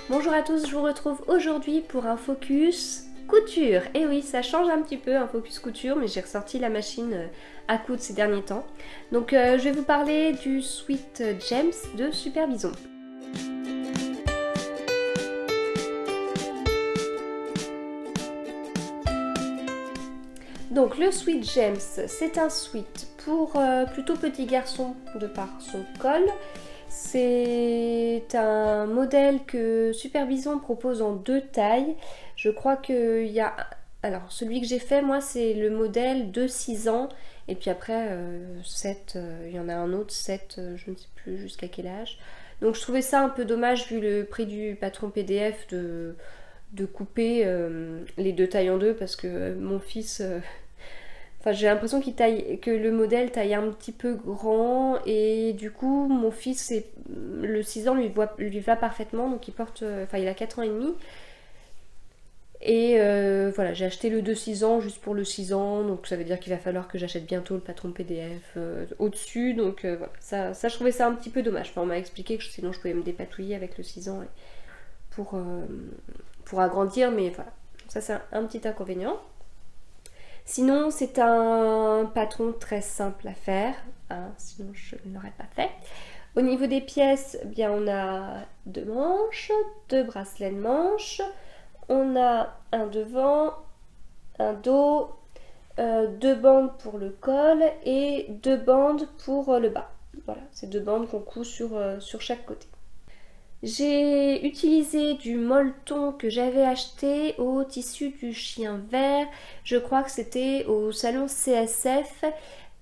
Bonjour à tous, je vous retrouve aujourd'hui pour un focus couture. Et oui, ça change un petit peu, un focus couture, mais j'ai ressorti la machine à coudre ces derniers temps. Donc je vais vous parler du Sweet Gems de Super Bison. Donc le Sweet Gems, c'est un sweat pour plutôt petit garçon de par son col. C'est un modèle que Super Bison propose en deux tailles. Je crois qu'il y a... Alors celui que j'ai fait moi c'est le modèle de 6 ans. Et puis après 7, il y en a un autre 7, je ne sais plus jusqu'à quel âge. Donc je trouvais ça un peu dommage vu le prix du patron PDF de couper les deux tailles en deux. Parce que mon fils... Enfin, j'ai l'impression que le modèle taille un petit peu grand et du coup mon fils, le 6 ans lui va parfaitement, donc il porte, il a 4 ans et demi. Et voilà, j'ai acheté le de 6 ans juste pour le 6 ans, donc ça veut dire qu'il va falloir que j'achète bientôt le patron PDF au-dessus, donc voilà, ça je trouvais ça un petit peu dommage. Enfin, on m'a expliqué que sinon je pouvais me dépatouiller avec le 6 ans pour agrandir, mais voilà, ça c'est un petit inconvénient. Sinon, c'est un patron très simple à faire, hein, sinon je ne l'aurais pas fait. Au niveau des pièces, eh bien, on a 2 manches, 2 bracelets de manches, on a un devant, un dos, 2 bandes pour le col et 2 bandes pour le bas. Voilà, c'est 2 bandes qu'on coud sur chaque côté. J'ai utilisé du molleton que j'avais acheté au tissu du chien vert. Je crois que c'était au salon CSF.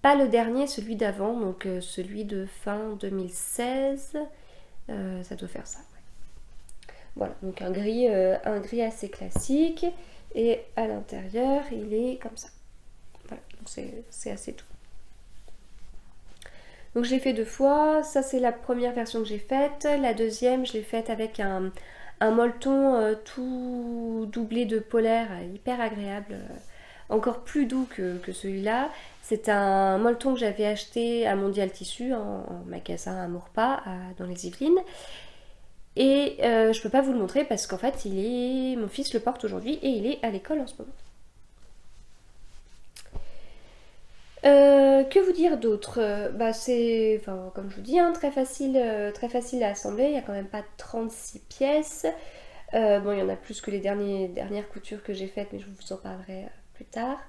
Pas le dernier, celui d'avant, donc celui de fin 2016. Ça doit faire ça. Ouais. Voilà, donc un gris assez classique. Et à l'intérieur, il est comme ça. Voilà, donc c'est assez doux. Donc je l'ai fait 2 fois, ça c'est la première version que j'ai faite. La deuxième, je l'ai faite avec un molleton tout doublé de polaire, hyper agréable, encore plus doux que celui-là. C'est un molleton que j'avais acheté à Mondial Tissu, en magasin Amourpas, dans les Yvelines. Et je peux pas vous le montrer parce qu'en fait, mon fils le porte aujourd'hui et il est à l'école en ce moment. Que vous dire d'autre? C'est, comme je vous dis, hein, très facile à assembler. Il n'y a quand même pas 36 pièces. Bon, il y en a plus que les dernières coutures que j'ai faites, mais je vous en parlerai plus tard.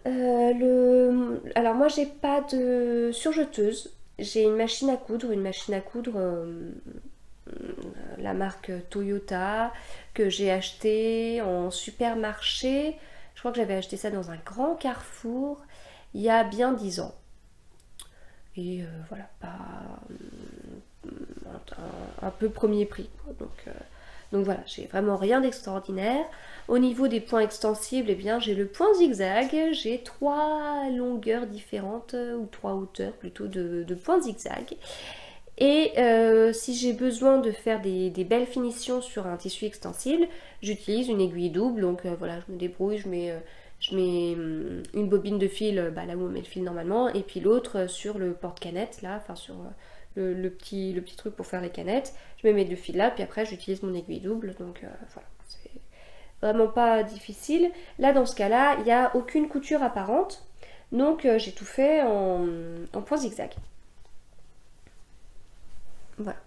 Alors moi, j'ai pas de surjeteuse. J'ai une machine à coudre, la marque Toyota, que j'ai achetée en supermarché. Je crois que j'avais acheté ça dans un grand carrefour il y a bien 10 ans. Et voilà, un peu premier prix. Donc voilà, j'ai vraiment rien d'extraordinaire. Au niveau des points extensibles, eh bien j'ai le point zigzag. J'ai 3 longueurs différentes, ou 3 hauteurs plutôt de points zigzag. Et si j'ai besoin de faire des belles finitions sur un tissu extensible, j'utilise une aiguille double. Donc voilà, je me débrouille, je mets une bobine de fil là où on met le fil normalement, et puis l'autre sur le porte-canette, là, enfin sur le petit truc pour faire les canettes. Je mets mes 2 fils là, puis après j'utilise mon aiguille double. Donc voilà, c'est vraiment pas difficile. Là, dans ce cas-là, il n'y a aucune couture apparente. Donc j'ai tout fait en point zigzag. Voilà,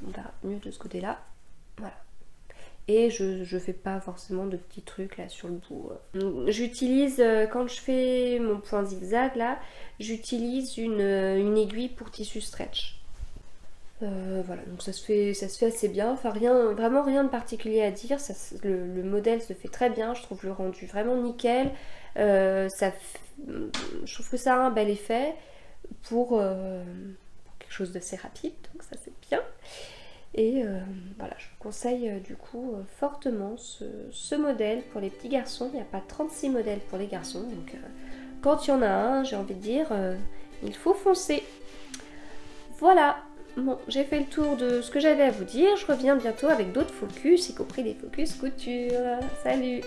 on verra mieux de ce côté-là. Voilà. Et je fais pas forcément de petits trucs là sur le bout. J'utilise, quand je fais mon point zigzag là, j'utilise une aiguille pour tissu stretch. Voilà, donc ça se fait assez bien. Enfin, vraiment rien de particulier à dire. Le modèle se fait très bien. Je trouve le rendu vraiment nickel. Je trouve que ça a un bel effet pour quelque chose d'assez rapide, donc ça c'est bien. Et voilà, je vous conseille du coup fortement ce modèle pour les petits garçons. Il n'y a pas 36 modèles pour les garçons, donc quand il y en a un, j'ai envie de dire, il faut foncer. Voilà, bon, j'ai fait le tour de ce que j'avais à vous dire. Je reviens bientôt avec d'autres focus, y compris des focus couture. Salut!